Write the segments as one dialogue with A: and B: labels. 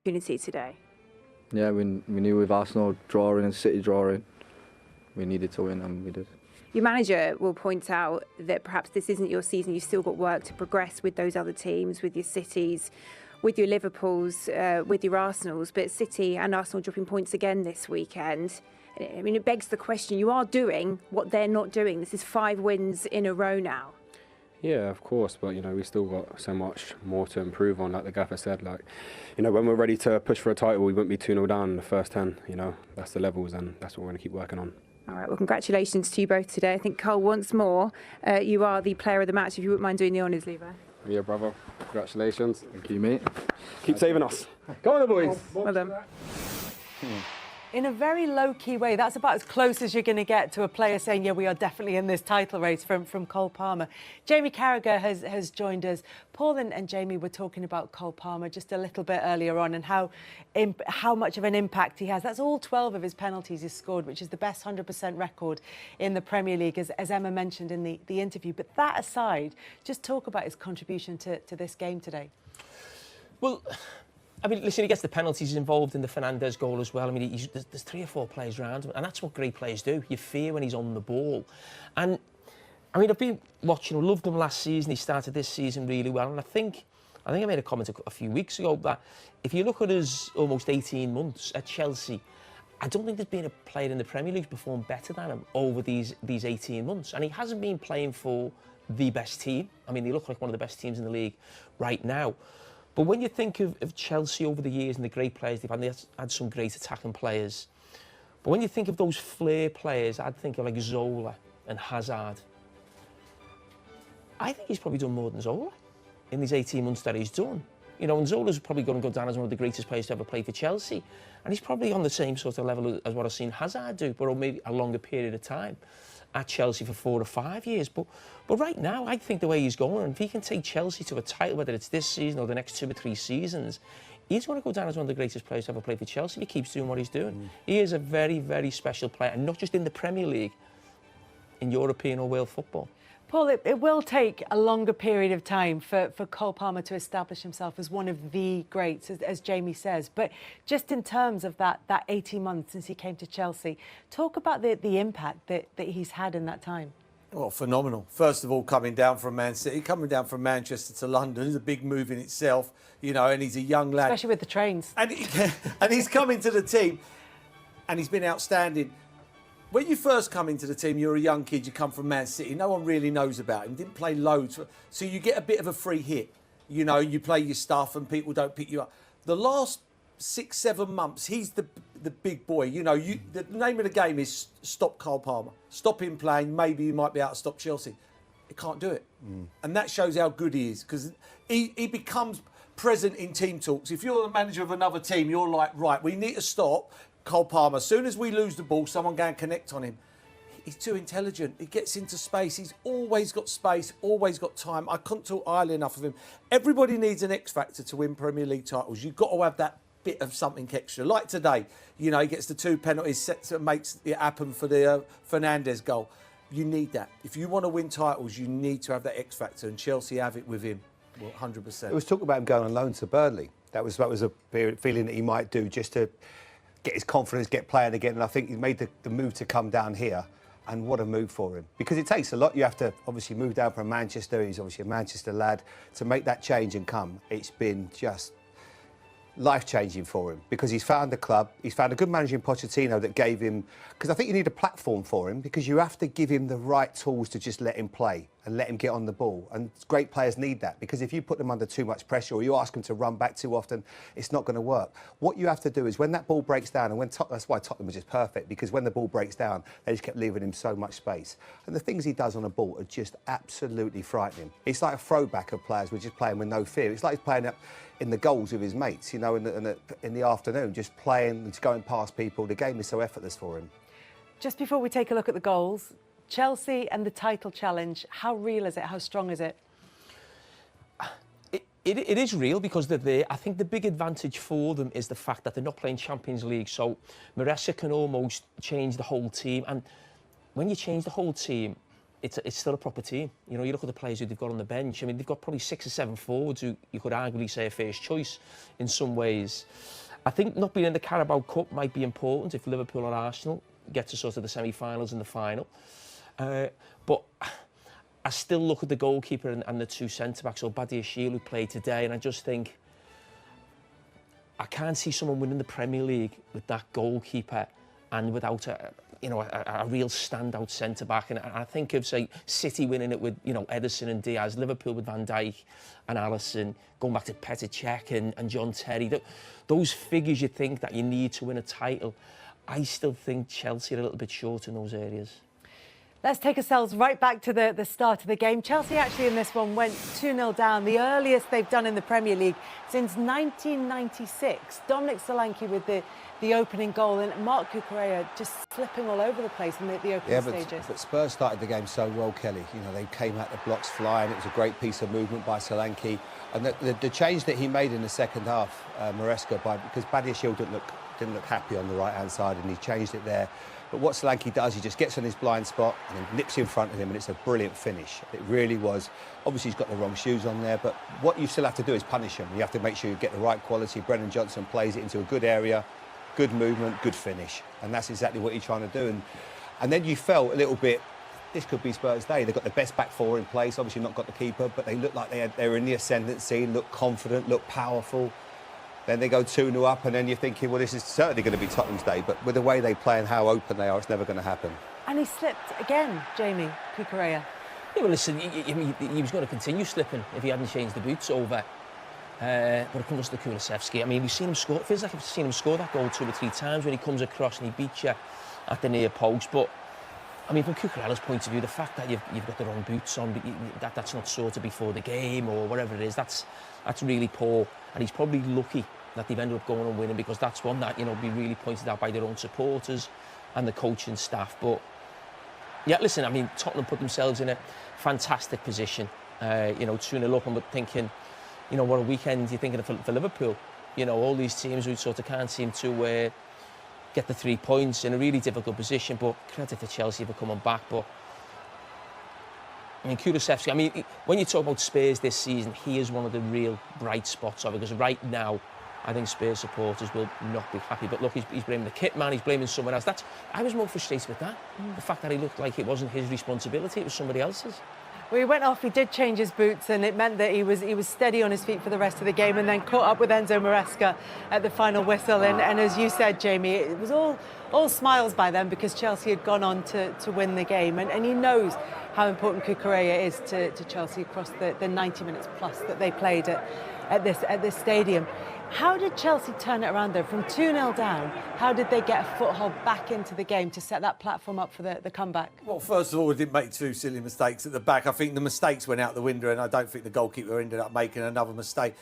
A: opportunity today?
B: Yeah, we knew with Arsenal drawing and City drawing, we needed to win, and we did.
A: Your manager will point out that perhaps this isn't your season. You've still got work to progress with those other teams, with your Cities, with your Liverpools, with your Arsenals. But City and Arsenal dropping points again this weekend. I mean, it begs the question, you are doing what they're not doing. This is 5 wins in a row now.
C: Yeah, of course, but you know, we still got so much more to improve on. Like the gaffer said, like, you know, when we're ready to push for a title, we won't be 2-0 down in the first 10. You know, that's the levels, and that's what we're going to keep working on.
A: All right, well, congratulations to you both today. I think, Cole, once more, you are the player of the match. If you wouldn't mind doing the honours, Levi.
C: Yeah, brother. Congratulations.
B: Thank you, mate.
C: Keep saving us. Come on, the boys.
A: Well done.
D: In a very low-key way, that's about as close as you're going to get to a player saying, yeah, we are definitely in this title race from Cole Palmer. Jamie Carragher has joined us. Paul and Jamie were talking about Cole Palmer just a little bit earlier on and how much of an impact he has. That's all 12 of his penalties he's scored, which is the best 100% record in the Premier League, as Emma mentioned in the interview. But that aside, just talk about his contribution to this game today.
E: Well, I mean, listen, he gets the penalties involved in the Fernandes goal as well. I mean, there's 3 or 4 players around him, and that's what great players do. You fear when he's on the ball. And, I mean, I've been watching him, loved him last season. He started this season really well. And I think I made a comment a few weeks ago that if you look at his almost 18 months at Chelsea, I don't think there's been a player in the Premier League who's performed better than him over these 18 months. And he hasn't been playing for the best team. I mean, they look like one of the best teams in the league right now. But when you think of Chelsea over the years and the great players they've had some great attacking players. But when you think of those flair players, I'd think of like Zola and Hazard. I think he's probably done more than Zola in these 18 months that he's done. You know, and Zola's probably going to go down as one of the greatest players to ever play for Chelsea. And he's probably on the same sort of level as what I've seen Hazard do, but maybe a longer period of time at Chelsea for 4 or 5 years. But right now, I think the way he's going, and if he can take Chelsea to a title, whether it's this season or the next 2 or 3 seasons, he's going to go down as one of the greatest players to ever play for Chelsea if he keeps doing what he's doing. He is a very, very special player, and not just in the Premier League, in European or world football.
D: Paul, it will take a longer period of time for Cole Palmer to establish himself as one of the greats, as Jamie says. But just in terms of that 18 months since he came to Chelsea, talk about the impact that he's had in that time.
F: Well, phenomenal. First of all, coming down from Man City, coming down from Manchester to London is a big move in itself, you know, and he's a young lad.
D: Especially with the trains.
F: And he's coming to the team, and he's been outstanding. When you first come into the team, you're a young kid, you come from Man City, no one really knows about him, didn't play loads, so you get a bit of a free hit. You know, you play your stuff and people don't pick you up. The last 6-7 months, he's the big boy. You know, the name of the game is stop Cole Palmer. Stop him playing, maybe you might be able to stop Chelsea. He can't do it. And that shows how good he is, because he becomes present in team talks. If you're the manager of another team, you're like, right, we need to stop Cole Palmer. As soon as we lose the ball, someone go and connect on him. He's too intelligent. He gets into space. He's always got space, always got time. I couldn't talk highly enough of him. Everybody needs an X factor to win Premier League titles. You've got to have that bit of something extra. Like today, you know, he gets the 2 penalties, sets it, makes it happen for the Fernandes goal. You need that. If you want to win titles, you need to have that X factor, and Chelsea have it with him. Well, 100%.
G: It was talk about him going on loan to Burnley. That was a feeling that he might do just to get his confidence, get playing again. And I think he made the move to come down here. And what a move for him. Because it takes a lot. You have to obviously move down from Manchester. He's obviously a Manchester lad. To make that change and come, it's been just life-changing for him, because he's found a club, he's found a good manager in Pochettino that gave him, because I think you need a platform for him, because you have to give him the right tools to just let him play and let him get on the ball. And great players need that, because if you put them under too much pressure or you ask them to run back too often, it's not going to work. What you have to do is when that ball breaks down, and that's why Tottenham was just perfect, because when the ball breaks down, they just kept leaving him so much space. And the things he does on a ball are just absolutely frightening. It's like a throwback of players who are just playing with no fear. It's like he's playing up in the goals with his mates, you know, in the afternoon, just playing, just going past people. The game is so effortless for him. Just before we take a look at the goals, Chelsea and the title challenge, how real is it? How strong is it?
E: It is real because they're there. I think the big advantage for them is the fact that they're not playing Champions League, so Maresca can almost change the whole team. And when you change the whole team, it's still a proper team. You know, you look at the players who they've got on the bench. I mean, they've got probably 6 or 7 forwards who you could arguably say are first choice in some ways. I think not being in the Carabao Cup might be important if Liverpool or Arsenal get to sort of the semi-finals and the final. But I still look at the goalkeeper and the 2 centre-backs, or Badiashile, who played today, and I just think I can't see someone winning the Premier League with that goalkeeper and without a real standout centre-back. And I think of, say, City winning it with, Ederson and Diaz, Liverpool with Van Dijk and Alisson, going back to Petr Cech and John Terry. Those figures you think that you need to win a title, I still think Chelsea are a little bit short in those areas.
D: Let's take ourselves right back to the start of the game. Chelsea actually in this one went 2-0 down, the earliest they've done in the Premier League since 1996. Dominic Solanke with the opening goal, and Marc Cucurella just slipping all over the place in the opening stages.
G: But Spurs started the game so well, Kelly. They came out the blocks flying. It was a great piece of movement by Solanke. And the change that he made in the second half, Maresca, because Badiashile didn't look happy on the right-hand side, and he changed it there. But what Solanke does, he just gets on his blind spot and then nips in front of him, and it's a brilliant finish. It really was. Obviously, he's got the wrong shoes on there, but what you still have to do is punish him. You have to make sure you get the right quality. Brennan Johnson plays it into a good area, good movement, good finish. And that's exactly what he's trying to do. And then you felt a little bit, this could be Spurs' day. They've got the best back four in place, obviously not got the keeper, but they look like they were in the ascendancy, look confident, look powerful. Then they go 2-0 up, and then you're thinking, well, this is certainly going to be Tottenham's day. But with the way they play and how open they are, it's never going to happen.
D: And he slipped again, Jamie Cucurella.
E: Yeah, well, listen, he was going to continue slipping if he hadn't changed the boots over. But it comes to Kulusevski. I mean, we've seen him score. It feels like I've seen him score that goal 2 or 3 times when he comes across and he beats you at the near post. But I mean, from Cucurella's point of view, the fact that you've got the wrong boots on, that's not sorted before the game or whatever it is, that's really poor. And he's probably lucky that they've ended up going and winning, because that's one that, be really pointed out by their own supporters and the coaching staff. But yeah, listen, I mean, Tottenham put themselves in a fantastic position, 2-0 up, and thinking, what a weekend you're thinking of for Liverpool. All these teams who sort of can't seem to get the 3 points in a really difficult position, but credit to Chelsea for coming back. But I mean, Kulusevski, I mean, when you talk about Spurs this season, he is one of the real bright spots of it, because right now, I think Spurs supporters will not be happy. But look, he's blaming the kit man, he's blaming someone else. I was more frustrated with that. The fact that he looked like it wasn't his responsibility, it was somebody else's.
D: Well, he went off, he did change his boots, and it meant that he was steady on his feet for the rest of the game, and then caught up with Enzo Maresca at the final whistle. And as you said, Jamie, it was all smiles by them, because Chelsea had gone on to win the game. And he knows how important Cucurella is to Chelsea across the 90 minutes plus that they played at this stadium. How did Chelsea turn it around, though? From 2-0 down, how did they get a foothold back into the game to set that platform up for the comeback?
F: Well, first of all, we didn't make 2 silly mistakes at the back. I think the mistakes went out the window, and I don't think the goalkeeper ended up making another mistake.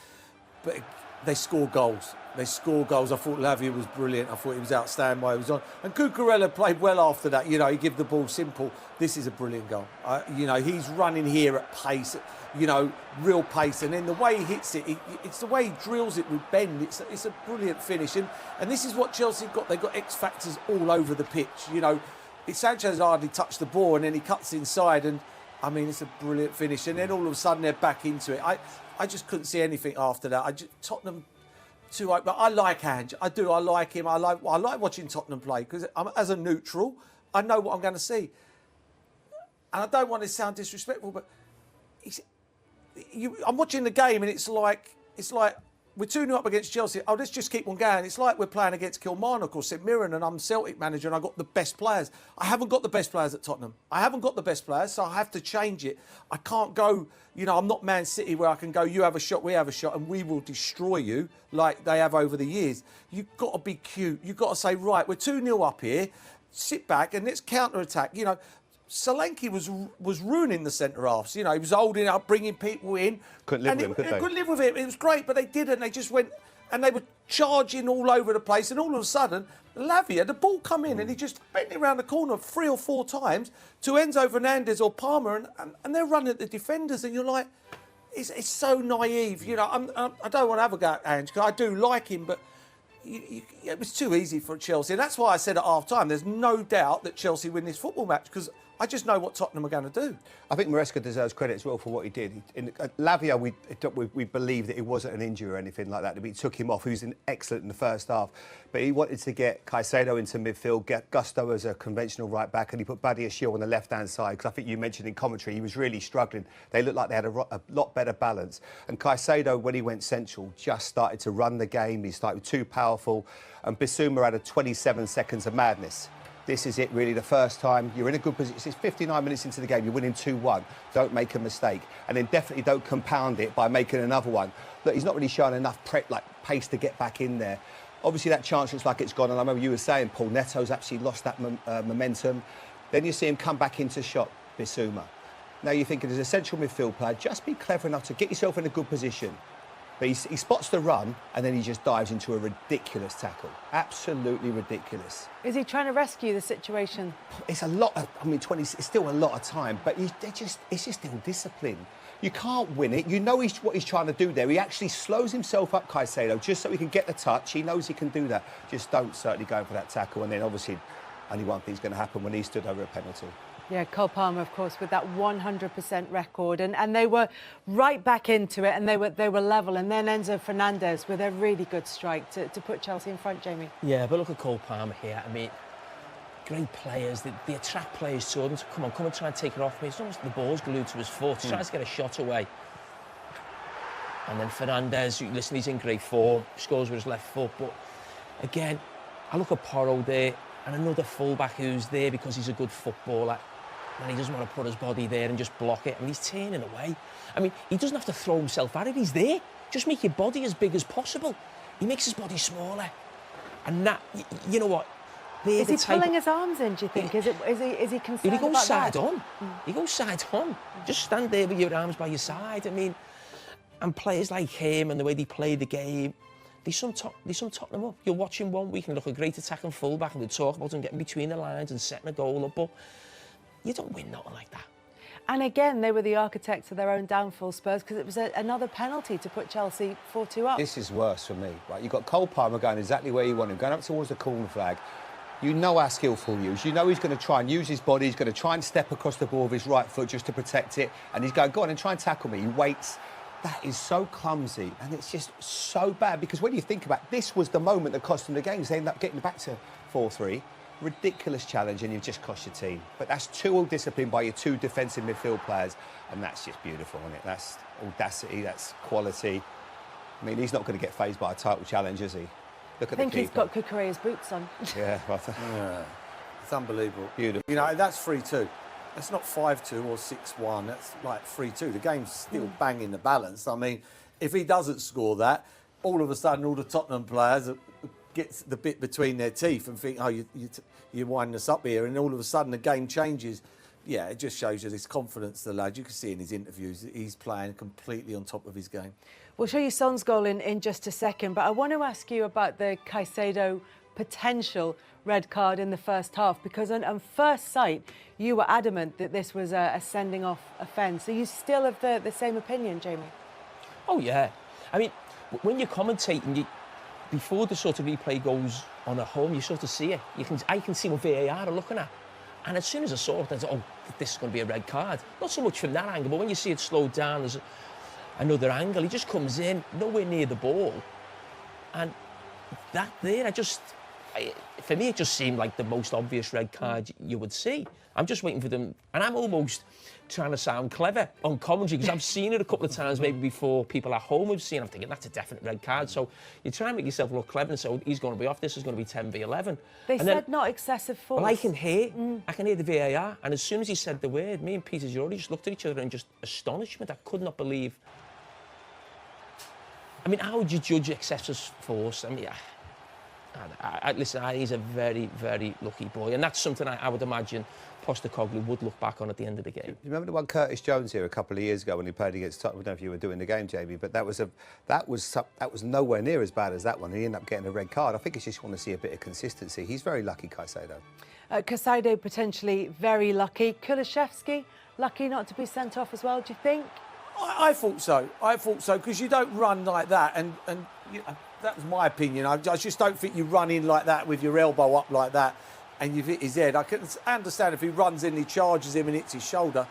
F: But they scored goals. I thought Levi was brilliant. I thought he was outstanding while he was on. And Cucurella played well after that. He gave the ball simple. This is a brilliant goal. He's running here at pace, real pace. And then the way he hits it, it's the way he drills it with bend. It's a brilliant finish. And this is what Chelsea got. They've got X factors all over the pitch. Sanchez hardly touched the ball, and then he cuts inside. And, I mean, it's a brilliant finish. And then all of a sudden they're back into it. I just couldn't see anything after that. Tottenham too open. But I like Ange. I do. I like him. I like watching Tottenham play, because as a neutral, I know what I'm going to see. And I don't want to sound disrespectful, but I'm watching the game, and it's like we're 2-0 up against Chelsea. Oh, let's just keep on going. It's like we're playing against Kilmarnock or St Mirren, and I'm Celtic manager, and I've got the best players. I haven't got the best players at Tottenham. I haven't got the best players, so I have to change it. I can't go, I'm not Man City, where I can go, you have a shot, we have a shot, and we will destroy you like they have over the years. You've got to be cute. You've got to say, right, we're 2-0 up here, sit back and let's counter-attack. Solanke was ruining the centre-halves. He was holding up, bringing people in.
G: Couldn't live with him, could they?
F: Couldn't live with him. It was great, but they didn't. They just went, and they were charging all over the place, and all of a sudden, Lavia, the ball come in, and he just bent it around the corner 3 or 4 times to Enzo Fernandez or Palmer, and they're running at the defenders, and you're like, it's so naive. I don't want to have a go at Ange, because I do like him, but it was too easy for Chelsea. And that's why I said at half-time, there's no doubt that Chelsea win this football match, because I just know what Tottenham are going to do.
G: I think Maresca deserves credit as well for what he did. In Lavia, we believe that it wasn't an injury or anything like that. He took him off. He was excellent in the first half. But he wanted to get Caicedo into midfield, get Gusto as a conventional right back, and he put Badiashile on the left-hand side, because I think you mentioned in commentary he was really struggling. They looked like they had a lot better balance. And Caicedo, when he went central, just started to run the game. He started too powerful. And Bissouma had 27 seconds of madness. This is it, really, the first time you're in a good position. It's 59 minutes into the game, you're winning 2-1. Don't make a mistake. And then definitely don't compound it by making another one. Look, he's not really showing enough pace to get back in there. Obviously, that chance looks like it's gone. And I remember you were saying, Paul, Neto's actually lost that momentum. Then you see him come back into shot, Bissouma. Now you're thinking, as a central midfield player, just be clever enough to get yourself in a good position. But he spots the run, and then he just dives into a ridiculous tackle. Absolutely ridiculous.
D: Is he trying to rescue the situation?
G: It's a lot of, 20, it's still a lot of time, but it's just still discipline. You can't win it. You know what he's trying to do there. He actually slows himself up, Caicedo, just so he can get the touch. He knows he can do that. Just don't certainly go for that tackle. And then, obviously, only one thing's going to happen when he stood over a penalty.
D: Yeah, Cole Palmer, of course, with that 100% record, and they were right back into it, and they were level. And then Enzo Fernandez with a really good strike to put Chelsea in front, Jamie.
E: Yeah, but look at Cole Palmer here. I mean, great players. They attract players to them. So come and try and take it off me. It's almost the ball's glued to his foot. He tries to get a shot away. And then Fernandez, listen, he's in great form. Scores with his left foot. But again, I look at Porro there, and another fullback who's there because he's a good footballer. And he doesn't want to put his body there and just block it. And he's turning away. I mean, he doesn't have to throw himself at it. He's there. Just make your body as big as possible. He makes his body smaller. And that, you know what?
D: Is he pulling his arms in, do you think? Is he concerned
E: He goes
D: about
E: side
D: that?
E: on. He goes side on. Just stand there with your arms by your side. I mean, and players like him and the way they play the game, they sum Tottenham up. You'll watch him one week and look a great attacking fullback, and we'll talk about him getting between the lines and setting a goal up. But you don't win nothing like that.
D: And again, they were the architects of their own downfall, Spurs, because it was another penalty to put Chelsea 4-2 up.
G: This is worse for me, right? You've got Cole Palmer going exactly where you want him, going up towards the corner flag. You know how skillful he is. You know he's going to try and use his body. He's going to try and step across the ball with his right foot just to protect it. And he's going, go on and try and tackle me. He waits. That is so clumsy, and it's just so bad, because when you think about it, this was the moment that cost them the game. They end up getting back to 4-3. Ridiculous challenge, and you've just cost your team. But that's too all-disciplined by your two defensive midfield players, and that's just beautiful, isn't it? That's audacity, that's quality. I mean, he's not going to get fazed by a title challenge, is he? Look at the keeper.
D: I think he's got Kukureya's boots on.
G: Yeah,
F: Yeah, it's unbelievable.
G: Beautiful.
F: You know, that's 3-2. That's not 5-2 or 6-1. That's like 3-2. The game's still banging the balance. I mean, if he doesn't score that, all of a sudden all the Tottenham players get the bit between their teeth and think, oh, you're winding us up here, and all of a sudden the game changes. Yeah, it just shows you this confidence, the lad. You can see in his interviews that he's playing completely on top of his game.
D: We'll show you Son's goal in just a second, but I want to ask you about the Caicedo potential red card in the first half, because on first sight you were adamant that this was a sending off offence. Are you still of the same opinion, Jamie?
E: Oh yeah, I mean, when you're commentating, before the sort of replay goes on at home, you sort of see it. I can see what VAR are looking at, and as soon as I saw it, I thought, oh, this is going to be a red card. Not so much from that angle, but when you see it slowed down, there's another angle. He just comes in, nowhere near the ball, and that there, for me, it just seemed like the most obvious red card you would see. I'm just waiting for them, and I'm almost trying to sound clever on commentary, because I've seen it a couple of times, maybe before people at home have seen it. I'm thinking, that's a definite red card. So you try and make yourself look clever and say, oh, he's going to be off, this is going to be 10v11.
D: They said not excessive force.
E: Well, I can hear the VAR, and as soon as he said the word, me and Peter Giordi just looked at each other in just astonishment. I could not believe. I mean, how would you judge excessive force? I mean, listen, he's a very, very lucky boy, and that's something I would imagine Postecoglou would look back on at the end of the game.
G: You remember the one Curtis Jones here a couple of years ago when he played against Tottenham? I don't know if you were doing the game, Jamie, but that was nowhere near as bad as that one. He ended up getting a red card. I think it's just want to see a bit of consistency. He's very lucky, Caicedo.
D: Caicedo potentially very lucky. Kulusevski lucky not to be sent off as well, do you think?
F: I thought so. I thought so, because you don't run like that, and you know, that was my opinion. I just don't think you run in like that with your elbow up like that and you've hit his head. I can understand if he runs in, he charges him and hits his shoulder.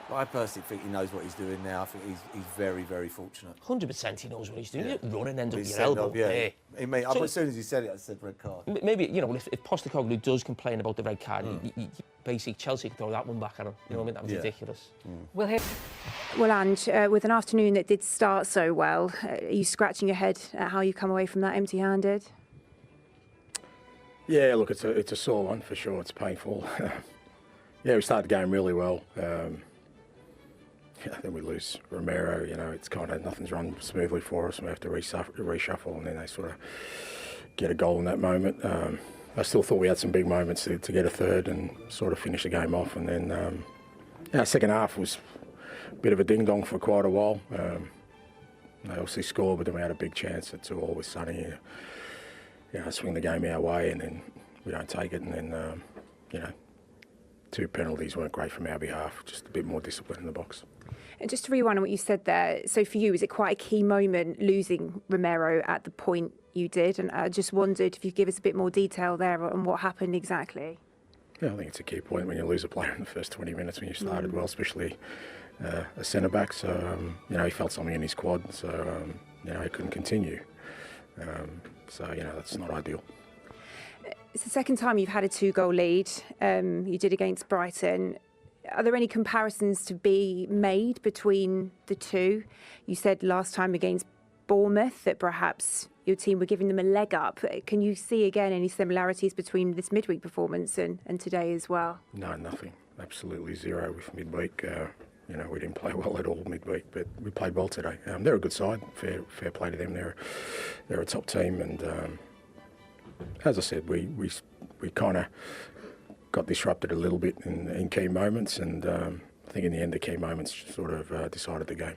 F: But I personally think he knows what he's doing now. I think he's very, very fortunate.
E: 100% he knows what he's doing.
F: Yeah.
E: You run and end up
F: He's
E: your
F: sent
E: elbow.
F: off, yeah.
E: So
F: as soon as he said it, I said red card.
E: Maybe, you know, if Postecoglou does complain about the red card, basically Chelsea can throw that one back at him. You know what I mean? That was ridiculous.
D: We'll hear.
A: Well, Ange, with an afternoon that did start so well, are you scratching your head at how you come away from that empty-handed?
H: Yeah, look, it's a sore one for sure. It's painful. Yeah, we started the game really well. Then we lose Romero. You know, it's kind of nothing's run smoothly for us. We have to reshuffle, and then they sort of get a goal in that moment. I still thought we had some big moments to get a third and sort of finish the game off. And then our second half was a bit of a ding dong for quite a while. They obviously scored, but then we had a big chance at 2-2 with Sonny. You know, swing the game our way, and then we don't take it, and then you know, 2 penalties weren't great from our behalf. Just a bit more discipline in the box.
A: And just to rewind on what you said there, so for you, is it quite a key moment losing Romero at the point you did? And I just wondered if you could give us a bit more detail there on what happened exactly.
H: Yeah, I think it's a key point when you lose a player in the first 20 minutes when you started well, especially a centre-back. So, you know, he felt something in his quad, so, you know, he couldn't continue. So, you know, that's not ideal.
A: It's the second time you've had a 2-goal lead. You did against Brighton. Are there any comparisons to be made between the two? You said last time against Bournemouth that perhaps your team were giving them a leg up. Can you see again any similarities between this midweek performance and today as well?
H: No, nothing. Absolutely zero with midweek. You know, we didn't play well at all midweek, but we played well today. They're a good side. Fair play to them. They're a top team, and as I said, we kind of got disrupted a little bit in key moments, and I think in the end the key moments sort of decided the game.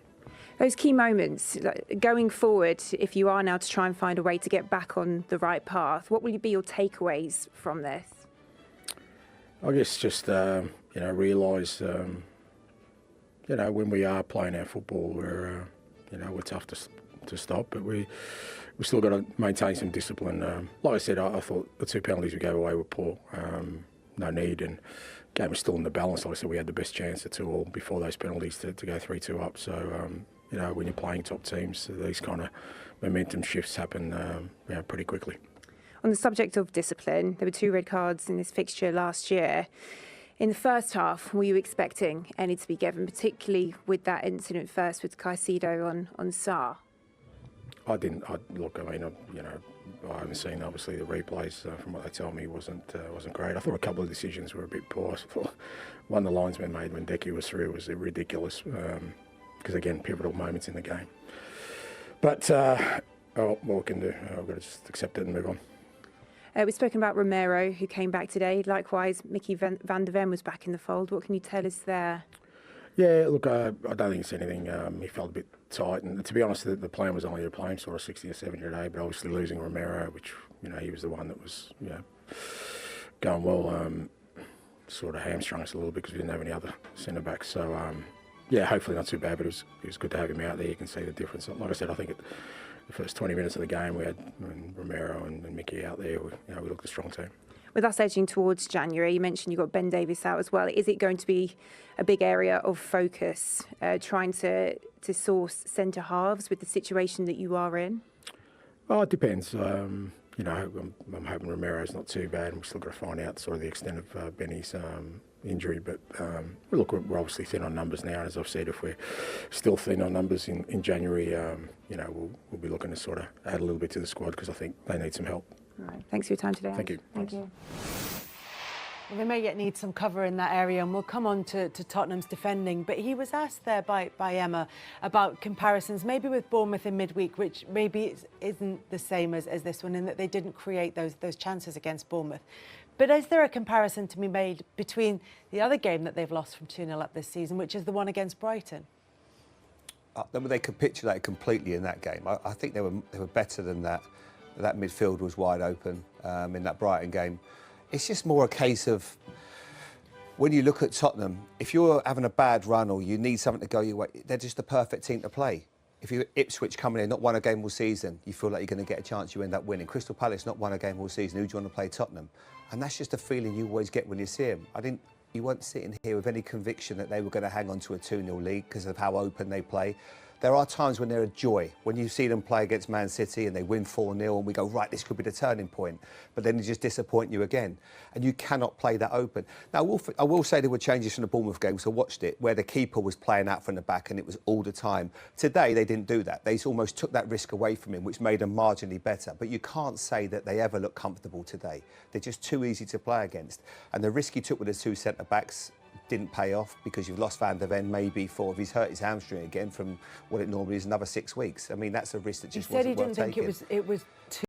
A: Those key moments, going forward, if you are now to try and find a way to get back on the right path, what will be your takeaways from this?
H: I guess just, you know, realise, you know, when we are playing our football, you know, we're tough to stop, but we still got to maintain some discipline. Like I said, I thought the 2 penalties we gave away were poor. No need, and game was still in the balance. Like I said, we had the best chance at 2-2 before those penalties to go 3-2 up. So, you know, when you're playing top teams, these kind of momentum shifts happen you know, pretty quickly.
A: On the subject of discipline, there were 2 red cards in this fixture last year. In the first half, were you expecting any to be given, particularly with that incident first with Caicedo on Sarr?
H: I didn't. Look, I mean, you know, I haven't seen obviously the replays. From what they tell me, wasn't great. I thought a couple of decisions were a bit poor. I thought one the linesman made when Decky was through was ridiculous because again, pivotal moments in the game. But what we can do, we've got to just accept it and move on.
A: We've spoken about Romero, who came back today. Likewise, Mickey van der Ven was back in the fold. What can you tell us there?
H: Yeah, look, I don't think it's anything. He felt a bit tight, and to be honest, the plan was only to play him sort of 60 or 70 a day. But obviously losing Romero, which, you know, he was the one that was, you know, going well, sort of hamstrung us a little bit because we didn't have any other centre backs. So yeah, hopefully not too bad. But it was good to have him out there. You can see the difference. Like I said, I think the first 20 minutes of the game, we had Romero and Mickey out there. We looked a strong team.
A: With us edging towards January, you mentioned you got Ben Davies out as well. Is it going to be a big area of focus, trying to source centre halves with the situation that you are in?
H: Well, it depends. You know, I'm hoping Romero's not too bad, and we've still got to find out sort of the extent of Benny's injury. But look, we're obviously thin on numbers now, and as I've said, if we're still thin on numbers in January, you know, we'll be looking to sort of add a little bit to the squad because I think they need some help.
A: All right. Thanks for your time today.
H: Thank you.
A: Thank you.
D: Well, they may yet need some cover in that area, and we'll come on to Tottenham's defending. But he was asked there by Emma about comparisons, maybe with Bournemouth in midweek, which maybe isn't the same as this one, in that they didn't create those chances against Bournemouth. But is there a comparison to be made between the other game that they've lost from 2-0 up this season, which is the one against Brighton?
G: They capitulated completely in that game. I think they were better than that. That midfield was wide open in that Brighton game. It's just more a case of when you look at Tottenham, if you're having a bad run or you need something to go your way, they're just the perfect team to play. If you're Ipswich coming in, not won a game all season, you feel like you're going to get a chance, you end up winning. Crystal Palace not won a game all season, who do you want to play? Tottenham. And that's just a feeling you always get when you see them. You weren't sitting here with any conviction that they were going to hang on to a 2-0 lead because of how open they play. There are times when they're a joy, when you see them play against Man City and they win 4-0 and we go, right, this could be the turning point. But then they just disappoint you again. And you cannot play that open. Now, I will say there were changes from the Bournemouth game, so I watched it, where the keeper was playing out from the back and it was all the time. Today, they didn't do that. They almost took that risk away from him, which made them marginally better. But you can't say that they ever look comfortable today. They're just too easy to play against. And the risk he took with the 2 centre-backs didn't pay off because you've lost Van der Ven maybe if he's hurt his hamstring again from what it normally is another 6 weeks. I mean, that's a risk that just wasn't worth taking.
D: He said he didn't think it was too